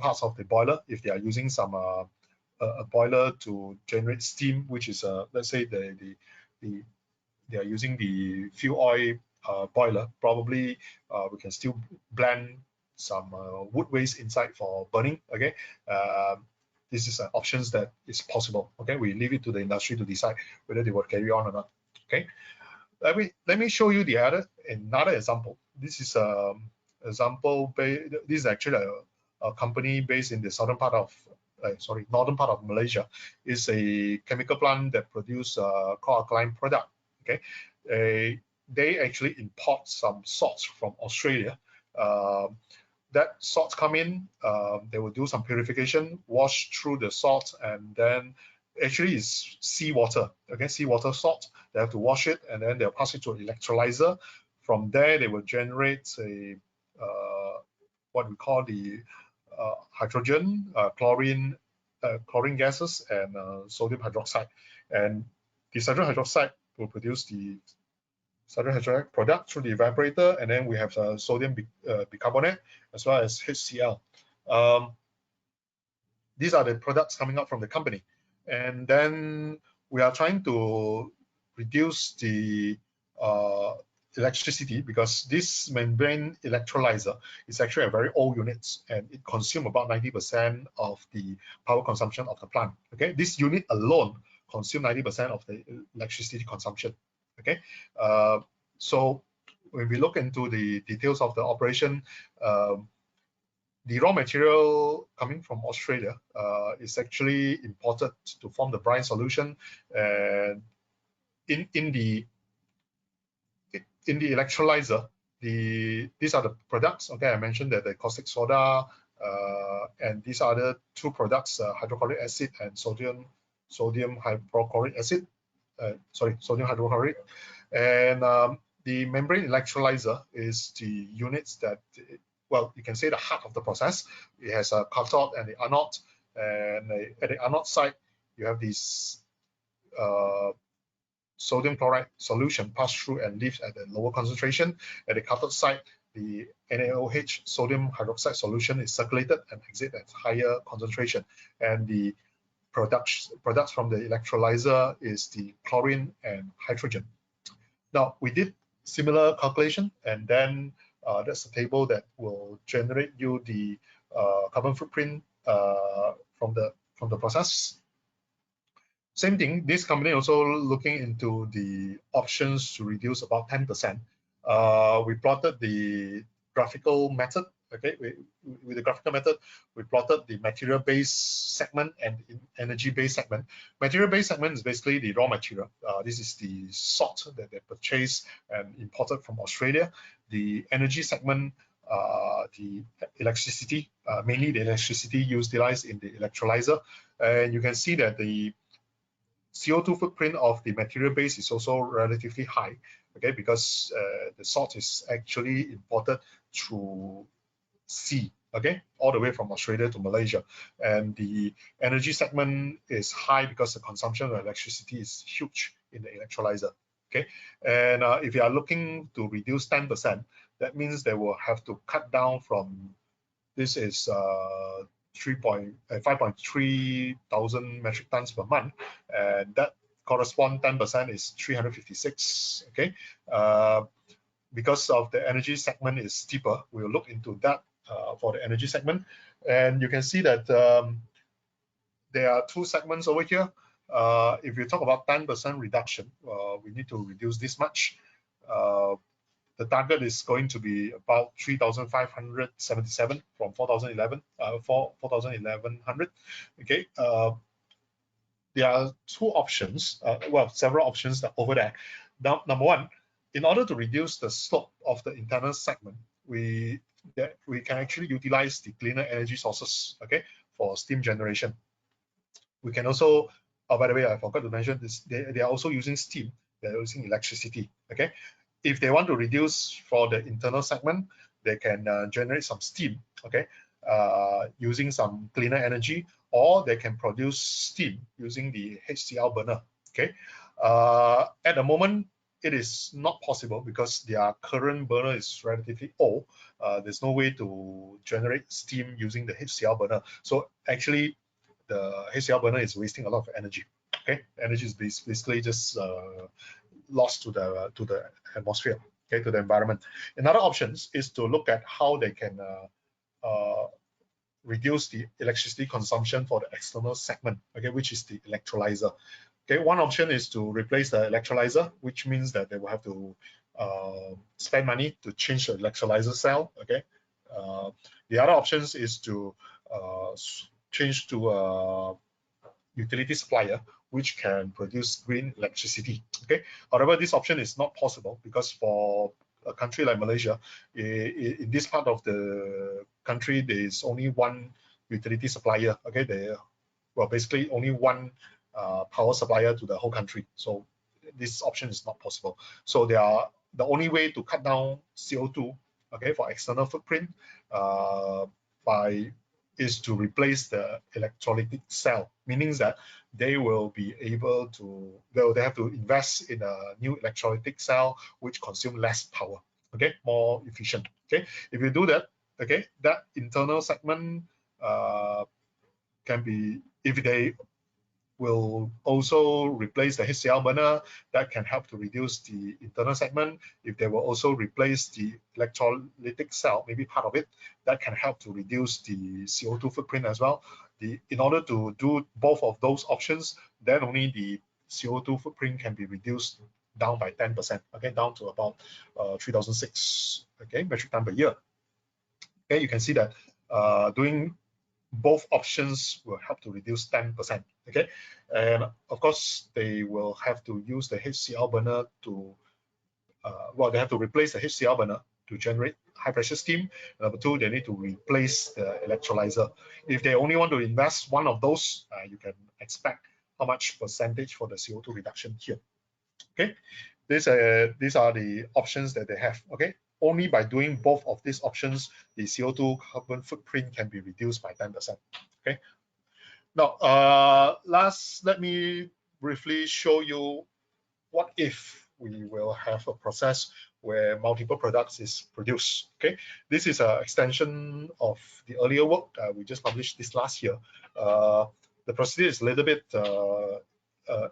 B: parts of the boiler if they are using some a boiler to generate steam, which is let's say they are using the fuel oil boiler. Probably we can still blend some wood waste inside for burning. Okay. This is options that is possible. Okay, we leave it to the industry to decide whether they will carry on or not. Okay, let me show you another example. This is example. This is actually a company based in the northern part of Malaysia. It's a chemical plant that produce chlor-alkali product. Okay, they actually import some salts from Australia. That salts come in, they will do some purification, wash through the salt, and then actually it's seawater, okay, seawater salt. They have to wash it, and then they'll pass it to an electrolyzer. From there, they will generate what we call the hydrogen, chlorine gases, and sodium hydroxide. And the sodium hydroxide will produce the sodium hydroxide product through the evaporator, and then we have sodium bicarbonate as well as HCl. These are the products coming out from the company, and then we are trying to reduce the electricity, because this membrane electrolyzer is actually a very old unit, and it consumes about 90% of the power consumption of the plant. Okay, this unit alone consumes 90% of the electricity consumption. Okay, so when we look into the details of the operation, the raw material coming from Australia is actually imported to form the brine solution. And in the electrolyzer, these are the products. Okay, I mentioned that the caustic soda and these are the two products, hydrochloric acid and sodium hypochlorite acid. Sodium hydrochloride. And the membrane electrolyzer is the units that, well, you can say the heart of the process. It has a cathode and the anode, and at the anode side, you have this sodium chloride solution pass through and leave at a lower concentration. At the cathode side, the NaOH sodium hydroxide solution is circulated and exit at higher concentration. And the products from the electrolyzer is the chlorine and hydrogen. Now, we did similar calculation, and then that's the table that will generate you the carbon footprint from the process. Same thing, this company also looking into the options to reduce about 10%. We plotted the graphical method, Okay, with the graphical method, we plotted the material-based segment and energy-based segment. Material-based segment is basically the raw material. This is the salt that they purchase and imported from Australia. The energy segment, the electricity, mainly the electricity utilized in the electrolyzer. And you can see that the CO2 footprint of the material base is also relatively high, okay, because the salt is actually imported through sea, okay, all the way from Australia to Malaysia. And the energy segment is high because the consumption of electricity is huge in the electrolyzer, okay. And if you are looking to reduce 10%, that means they will have to cut down from, this is 5.3 thousand metric tons per month, and that correspond 10% is 356. Okay, because of the energy segment is steeper, we'll look into that for the energy segment, and you can see that there are two segments over here. If you talk about 10% reduction, we need to reduce this much. The target is going to be about 3,577 from 4,1100. Okay, there are two options, well, several options over there. Now, number one, in order to reduce the slope of the internal segment, we can actually utilize the cleaner energy sources, okay, for steam generation. We can also, oh, by the way, I forgot to mention this, they are also using steam, they're using electricity, okay. If they want to reduce for the internal segment, they can generate some steam, okay, using some cleaner energy, or they can produce steam using the HCl burner, okay. At the moment, it is not possible because their current burner is relatively old. There's no way to generate steam using the HCl burner. So actually, the HCl burner is wasting a lot of energy. Okay, energy is basically just lost to the atmosphere, okay, to the environment. Another option is to look at how they can reduce the electricity consumption for the external segment, okay, which is the electrolyzer. Okay, one option is to replace the electrolyzer, which means that they will have to spend money to change the electrolyzer cell. Okay, the other options is to change to a utility supplier which can produce green electricity. Okay, however, this option is not possible because for a country like Malaysia, in this part of the country, there is only one utility supplier. Okay, well, basically only one power supplier to the whole country. So this option is not possible. So the only way to cut down CO2, okay, for external footprint is to replace the electrolytic cell, meaning that they will be able to, they have to invest in a new electrolytic cell which consume less power, okay, more efficient. Okay, if you do that, okay, that internal segment can be, if they will also replace the HCl burner, that can help to reduce the internal segment. If they will also replace the electrolytic cell, maybe part of it, that can help to reduce the CO2 footprint as well. In order to do both of those options, then only the CO2 footprint can be reduced down by 10%, okay, down to about 3,006, okay, metric ton per year. Okay, you can see that doing both options will help to reduce 10%. Okay, and of course they will have to use the HCl burner to, well, they have to replace the HCl burner to generate high pressure steam. Number two, they need to replace the electrolyzer. If they only want to invest one of those, you can expect how much percentage for the CO2 reduction here. Okay, these are the options that they have. Okay, only by doing both of these options, the CO2 carbon footprint can be reduced by 10%. Okay. Now, let me briefly show you what if we will have a process where multiple products is produced. Okay, this is an extension of the earlier work we just published this last year. The procedure is a little bit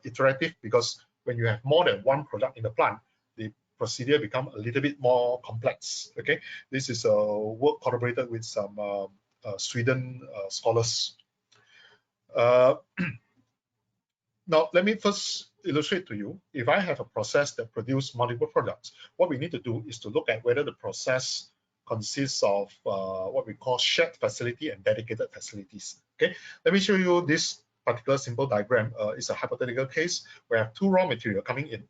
B: iterative because when you have more than one product in the plant, the procedure become a little bit more complex. Okay, this is a work collaborated with some Sweden scholars. Now, let me first illustrate to you. If I have a process that produces multiple products, what we need to do is to look at whether the process consists of what we call shared facility and dedicated facilities. Okay, let me show you this particular simple diagram. It's a hypothetical case where I have two raw material coming in.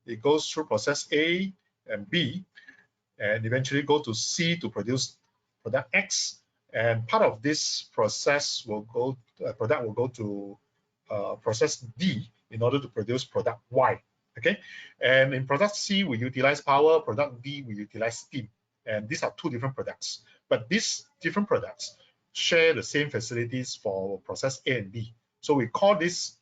B: It goes through process A and B, and eventually go to C to produce product X. And part of this process will go, product will go to process D in order to produce product Y. Okay, and in product C we utilize power, product D we utilize steam, and these are two different products. But these different products share the same facilities for process A and B. So we call this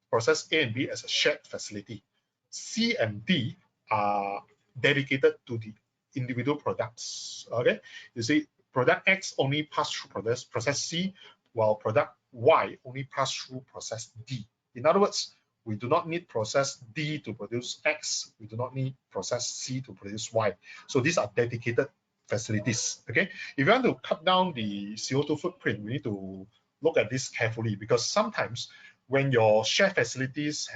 B: process A and B as a shared facility. C and D are dedicated to the individual products. Okay, you see, product X only pass through process C, while product Y only pass through process D. In other words, we do not need process D to produce X. We do not need process C to produce Y. So these are dedicated facilities. Okay, if you want to cut down the CO2 footprint, we need to look at this carefully, because sometimes when your shared facilities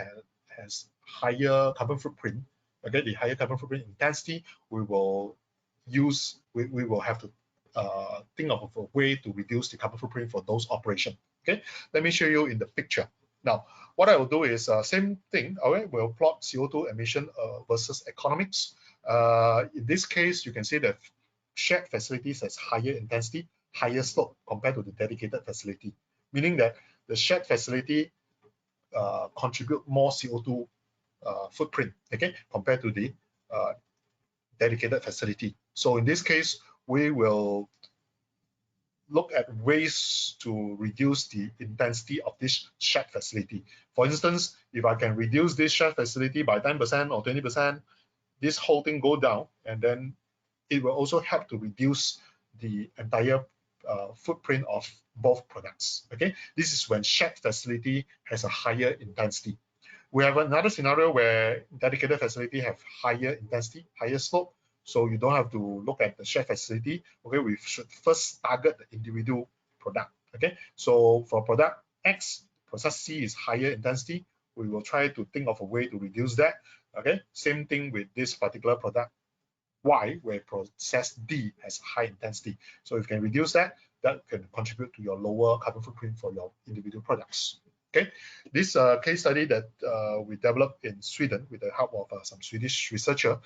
B: has higher carbon footprint, okay, the higher carbon footprint intensity, we will have to think of a way to reduce the carbon footprint for those operations. Okay, let me show you in the picture. Now, what I will do is same thing. Okay, we'll plot CO2 emission versus economics. In this case, you can see that shared facilities has higher intensity, higher slope compared to the dedicated facility, meaning that the shared facility contribute more CO2 footprint, okay, compared to the dedicated facility. So in this case, we will look at ways to reduce the intensity of this shared facility. For instance, if I can reduce this shared facility by 10% or 20%, this whole thing go down, and then it will also help to reduce the entire footprint of both products. Okay, this is when shared facility has a higher intensity. We have another scenario where dedicated facility have higher intensity, higher slope. So you don't have to look at the shared facility. Okay, we should first target the individual product. Okay, so for product X, process C is higher intensity. We will try to think of a way to reduce that. Okay, same thing with this particular product Y, where process D has high intensity. So if you can reduce that, that can contribute to your lower carbon footprint for your individual products. Okay, this case study that we developed in Sweden with the help of some Swedish researcher.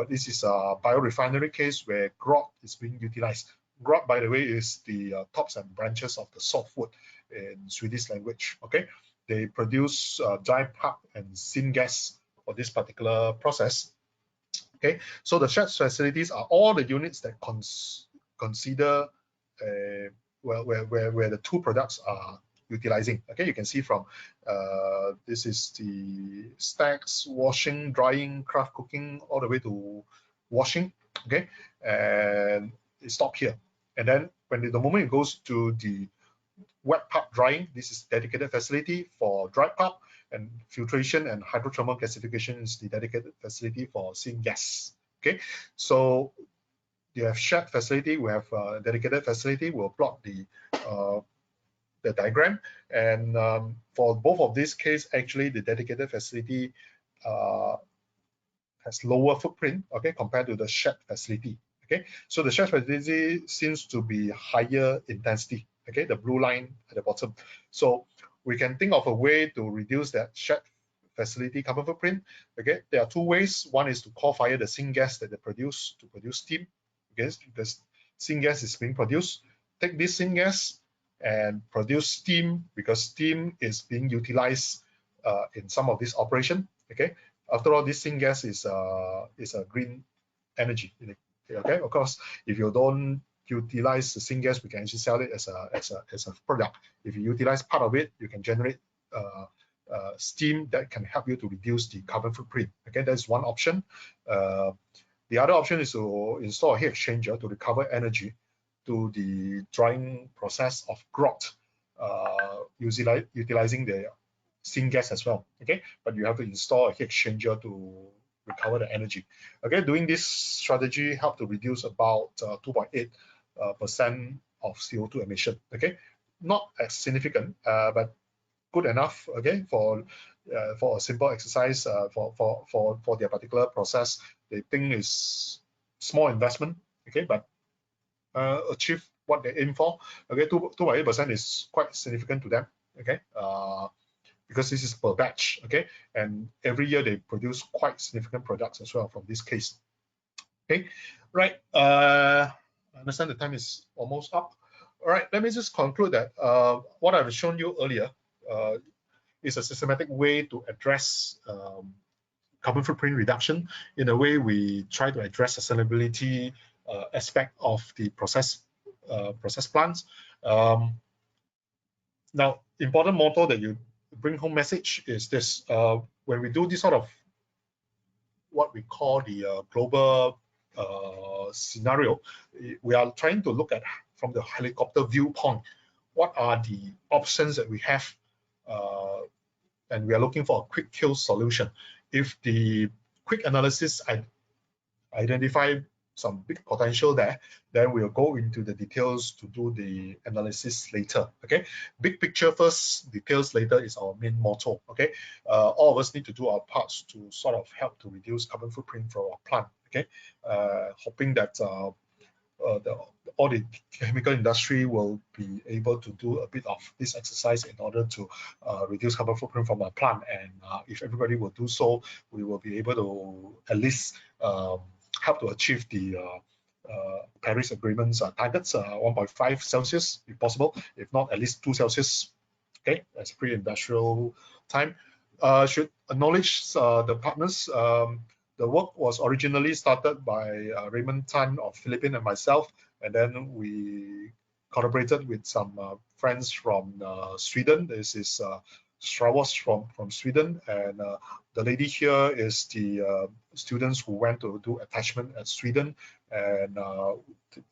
B: This is a biorefinery case where grot is being utilized. Grot, by the way, is the tops and branches of the softwood in Swedish language. Okay, they produce dry pulp and syngas for this particular process. Okay, so the shared facilities are all the units that consider where the two products are utilizing. Okay, you can see from this is the stacks, washing, drying, craft cooking, all the way to washing. Okay, and it stops here. And then when the moment it goes to the wet pulp drying, this is dedicated facility for dry pulp, and filtration and hydrothermal gasification is the dedicated facility for syngas. Okay, so you have shared facility, we have dedicated facility. We'll plot the diagram, and for both of these cases, actually the dedicated facility has lower footprint, okay, compared to the shared facility. Okay, so the shared facility seems to be higher intensity. Okay, the blue line at the bottom. So we can think of a way to reduce that shared facility carbon footprint. Okay, there are two ways. One is to call fire the syngas that they produce to produce steam. Okay, because syngas is being produced. Take this syngas and produce steam, because steam is being utilized in some of this operation. Okay, after all, this syngas is a green energy. Okay, of course, if you don't utilize the syngas, we can actually sell it as a product. If you utilize part of it, you can generate steam that can help you to reduce the carbon footprint. Okay, that's one option. The other option is to install a heat exchanger to recover energy to the drying process of grot, utilizing the syngas as well. Okay, but you have to install a heat exchanger to recover the energy. Okay, doing this strategy help to reduce about 2.8% of CO2 emission. Okay, not as significant, but good enough. Okay, for a simple exercise for their particular process. They think is small investment. Okay, but achieve what they aim for. Okay, 2.8% is quite significant to them. Okay, because this is per batch. Okay, and every year they produce quite significant products as well from this case. Okay, right. I understand the time is almost up. All right, let me just conclude that what I've shown you earlier is a systematic way to address carbon footprint reduction. In a way, we try to address sustainability aspect of the process plants. Now, important motto that you bring home message is this: when we do this sort of what we call the global scenario, we are trying to look at from the helicopter viewpoint, what are the options that we have, and we are looking for a quick kill solution. If the quick analysis identify some big potential there, then we'll go into the details to do the analysis later. Okay, big picture first, details later is our main motto. Okay, all of us need to do our parts to sort of help to reduce carbon footprint for our plant. Okay, hoping that all the chemical industry will be able to do a bit of this exercise in order to reduce carbon footprint from our plant. And if everybody will do so, we will be able to at least help to achieve the Paris Agreement's targets, 1.5 Celsius if possible, if not at least 2 Celsius. Okay, that's pre-industrial time. Should acknowledge the partners. The work was originally started by Raymond Tan of Philippines and myself, and then we collaborated with some friends from Sweden. This is Stravos from Sweden, and the lady here is the students who went to do attachment at Sweden and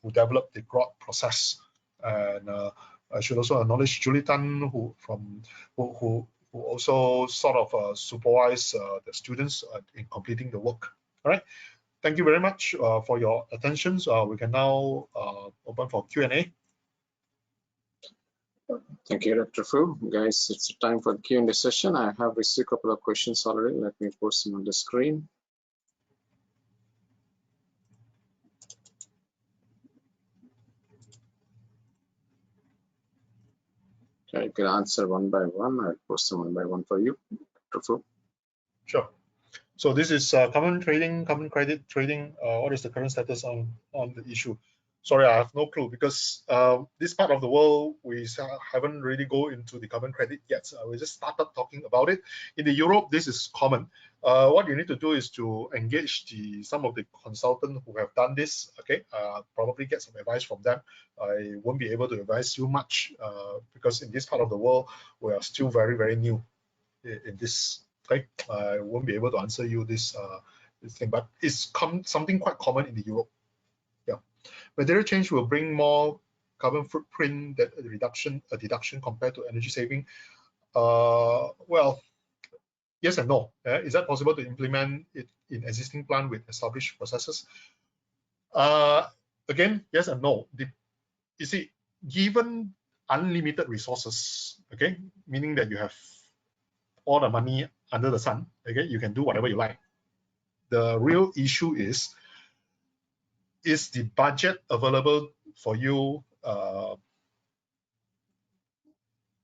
B: who developed the growth process. And I should also acknowledge Julie Tan, who also sort of supervise the students in completing the work. All right. Thank you very much for your attention. We can now open for Q&A.
A: Thank you, Dr. Fu. Guys, it's time for the Q&A session. I have received a couple of questions already. Let me post them on the screen. I can answer one by one. I'll post them one by one for you, Dr. Fu.
B: Sure. So this is carbon credit trading. What is the current status on the issue? Sorry, I have no clue, because this part of the world we haven't really go into the carbon credit yet. We just started talking about it. In the Europe, this is common. What you need to do is to engage some of the consultants who have done this. Okay, probably get some advice from them. I won't be able to advise you much because in this part of the world we are still very new in this. Okay, I won't be able to answer you this thing, but it's something quite common in the Europe. Yeah, material change will bring more carbon footprint deduction compared to energy saving. Well, yes and no. Is that possible to implement it in existing plant with established processes? Again, yes and no. You see, given unlimited resources, okay, meaning that you have all the money under the sun, okay, you can do whatever you like. The real issue is the budget available for you? What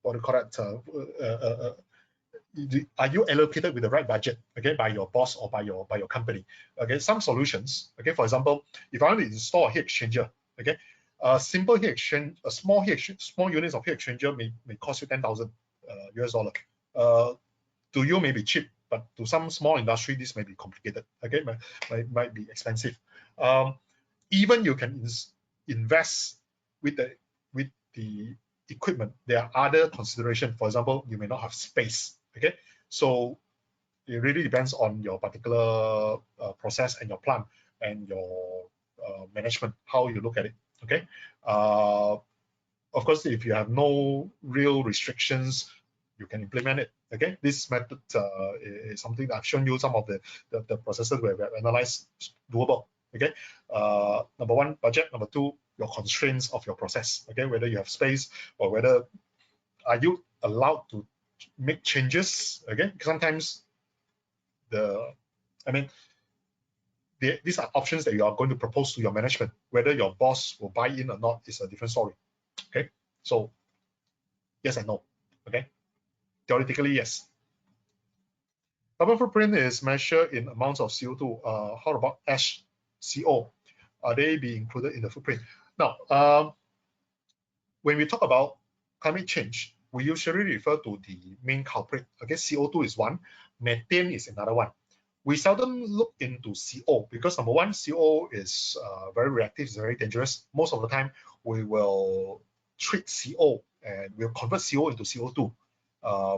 B: do you call that? Are you allocated with the right budget, okay, by your boss or by your company? Okay, some solutions. Okay, for example, if I want to install a heat exchanger, okay, a simple heat exchange, small units of heat exchanger may cost you $10,000 US. To you may be cheap, but to some small industry this may be complicated. Okay, might be expensive. Even you can invest with the equipment. There are other considerations. For example, you may not have space. Okay, so it really depends on your particular process and your plan and your management, how you look at it. Okay, of course, if you have no real restrictions, you can implement it. Okay, this method is something that I've shown you some of the processes where we have analyzed doable. Okay, number one, budget. Number two, your constraints of your process. Okay, whether you have space or whether are you allowed to make changes. Okay, sometimes these are options that you are going to propose to your management. Whether your boss will buy in or not is a different story. Okay, so yes and no. Okay, theoretically yes. Carbon footprint is measured in amounts of CO2. How about ash, CO? Are they be included in the footprint? Now, when we talk about climate change, we usually refer to the main culprit. Okay, CO2 is one, methane is another one. We seldom look into CO because number one, CO is very reactive, it's very dangerous. Most of the time, we will treat CO and we'll convert CO into CO2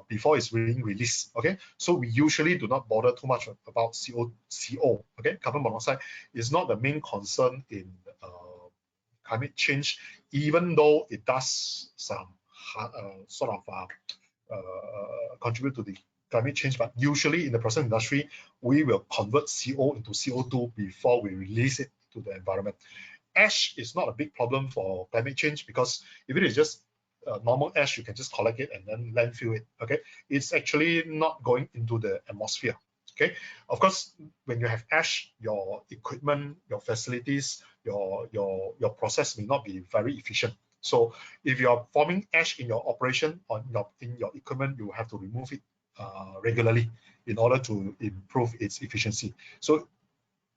B: before it's being released. Okay, so we usually do not bother too much about CO. Okay, carbon monoxide is not the main concern in climate change, even though it does some contribute to the climate change. But usually in the process industry, we will convert CO into CO2 before we release it to the environment. Ash is not a big problem for climate change because if it is just normal ash, you can just collect it and then landfill it. Okay, it's actually not going into the atmosphere. Okay, of course, when you have ash, your equipment, your facilities, your process may not be very efficient. So if you are forming ash in your operation or in your equipment, you have to remove it regularly in order to improve its efficiency. So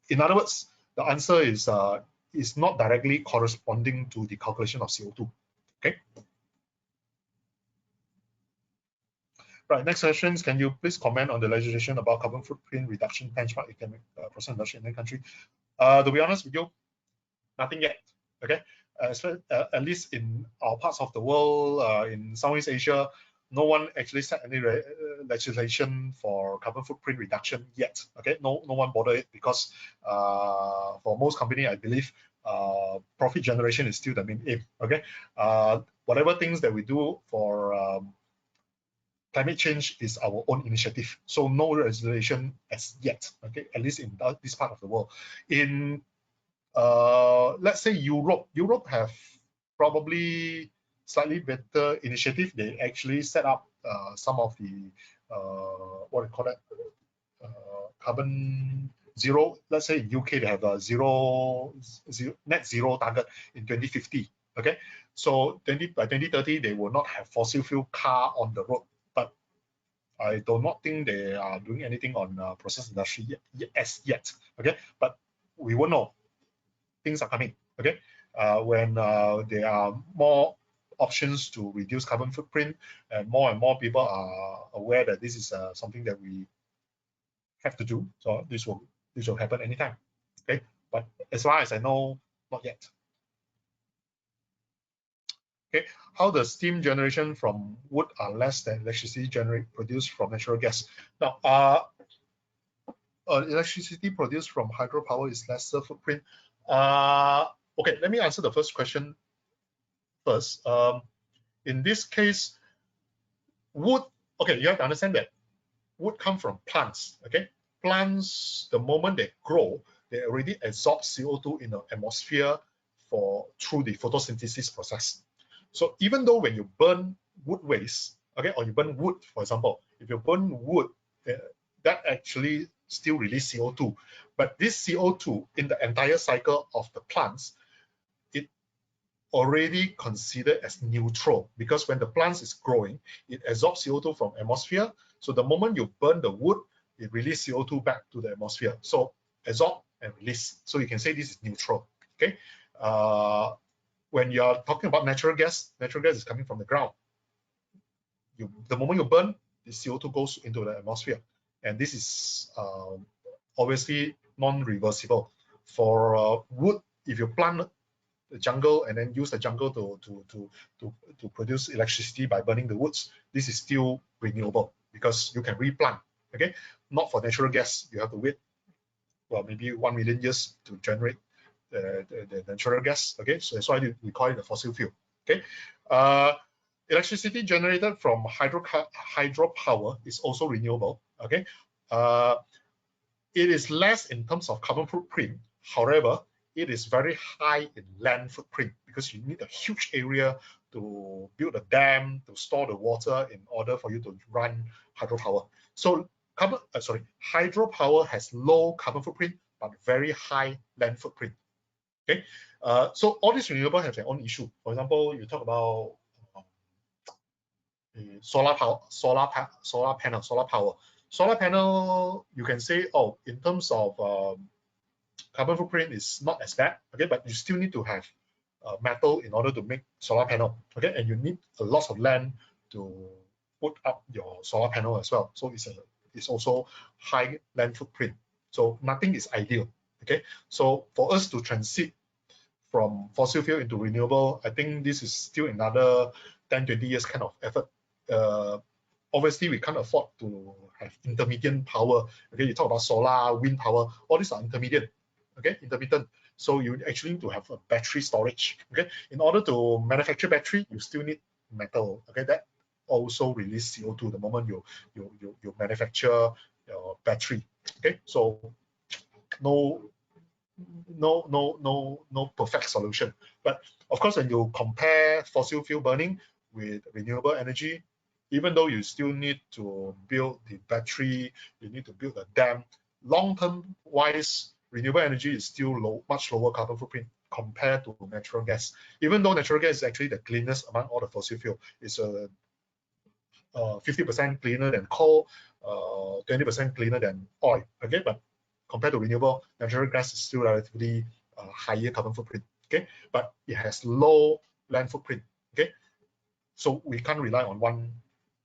B: in other words, the answer is not directly corresponding to the calculation of CO2. Okay. Right, next question. Can you please comment on the legislation about carbon footprint reduction benchmark economic process industry in the country? To be honest with you, nothing yet. Okay, at least in our parts of the world, in Southeast Asia, no one actually set any legislation for carbon footprint reduction yet. Okay, no one bothered it because for most company, I believe profit generation is still the main aim. Okay, whatever things that we do for climate change is our own initiative. So no legislation as yet. Okay, at least in this part of the world. In let's say Europe have probably slightly better initiative. They actually set up some of the what do you call that, carbon zero. Let's say in UK they have a net zero target in 2050. Okay, so by 2030 they will not have fossil fuel car on the road. But I do not think they are doing anything on process industry yet. Okay, but we will know. Things are coming. Okay, when there are more options to reduce carbon footprint and more people are aware that this is something that we have to do. So this will happen anytime. Okay, but as far as I know, not yet. Okay, how the steam generation from wood are less than electricity produced from natural gas. Now, electricity produced from hydropower is lesser footprint. Okay, let me answer the first question first. In this case, wood, okay, you have to understand that wood come from plants. Okay, plants, the moment they grow, they already absorb CO2 in the atmosphere through the photosynthesis process. So even though when you burn wood waste, okay, or you burn wood, for example, if you burn wood, that actually still release CO2. But this CO2 in the entire cycle of the plants, it already considered as neutral because when the plants is growing, it absorbs CO2 from atmosphere. So the moment you burn the wood, it releases CO2 back to the atmosphere. So absorb and release. So you can say this is neutral. Okay. When you're talking about natural gas is coming from the ground. The moment you burn, the CO2 goes into the atmosphere. And this is obviously non-reversible. For wood, if you plant the jungle and then use the jungle to produce electricity by burning the woods, this is still renewable because you can replant. Okay, not for natural gas. You have to wait, well, maybe 1 million years to generate the natural gas. Okay, so that's why we call it a fossil fuel. Okay, electricity generated from hydropower is also renewable. Okay, it is less in terms of carbon footprint. However, it is very high in land footprint because you need a huge area to build a dam to store the water in order for you to run hydropower. So hydropower has low carbon footprint, but very high land footprint. Okay, so all these renewables have their own issue. For example, you talk about solar power, solar panel. You can say, oh, in terms of carbon footprint is not as bad, okay, but you still need to have metal in order to make solar panel, okay, and you need a lot of land to put up your solar panel as well. So it's also high land footprint. So nothing is ideal, okay. So for us to transit from fossil fuel into renewable, I think this is still another 10-20 years kind of effort. Obviously, we can't afford to have intermittent power. Okay, you talk about solar, wind power, all these are intermittent. Okay, intermittent. So you actually need to have a battery storage. Okay, in order to manufacture battery, you still need metal. Okay, that also release CO2 the moment you manufacture your battery. Okay, so no perfect solution. But of course, when you compare fossil fuel burning with renewable energy, even though you still need to build the battery, you need to build a dam, long-term wise, renewable energy is still much lower carbon footprint compared to natural gas. Even though natural gas is actually the cleanest among all the fossil fuel, it's 50% cleaner than coal, 20% cleaner than oil. Okay, but compared to renewable, natural gas is still relatively higher carbon footprint. Okay, but it has low land footprint. Okay, so we can't rely on one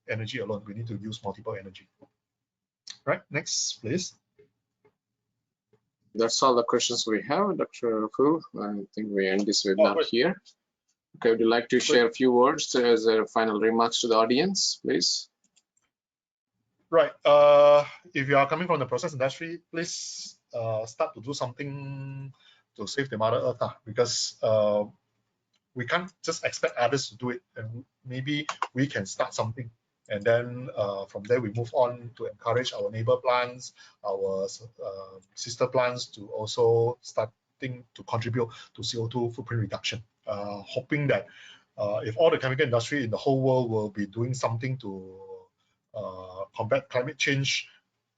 B: energy alone. We need to use multiple energy. Right. Next, please.
A: That's all the questions we have, Dr. Fu. I think we end this webinar here. Okay, would you like to share a few words as a final remarks to the audience, please?
B: Right. If you are coming from the process industry, please start to do something to save the Mother Earth, because we can't just expect others to do it, and maybe we can start something, and then from there we move on to encourage our neighbor plants, our sister plants to also starting to contribute to CO2 footprint reduction. Hoping that if all the chemical industry in the whole world will be doing something to combat climate change,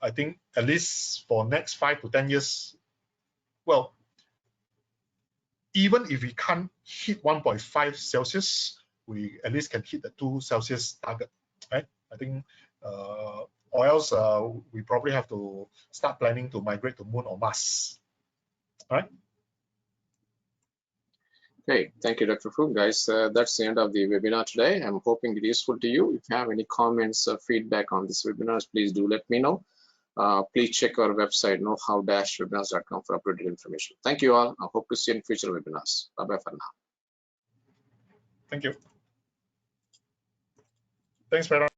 B: I think at least for next 5 to 10 years, well, even if we can't hit 1.5 Celsius, we at least can hit the 2 Celsius target, right? I think, or else we probably have to start planning to migrate to Moon or Mars, right?
A: Okay, thank you, Dr. Fu. Guys, that's the end of the webinar today. I'm hoping it is useful to you. If you have any comments or feedback on this webinar, please do let me know. Please check our website, knowhow-webinars.com, for updated information. Thank you all. I hope to see you in future webinars. Bye-bye for now.
B: Thank you. Thanks, Madam.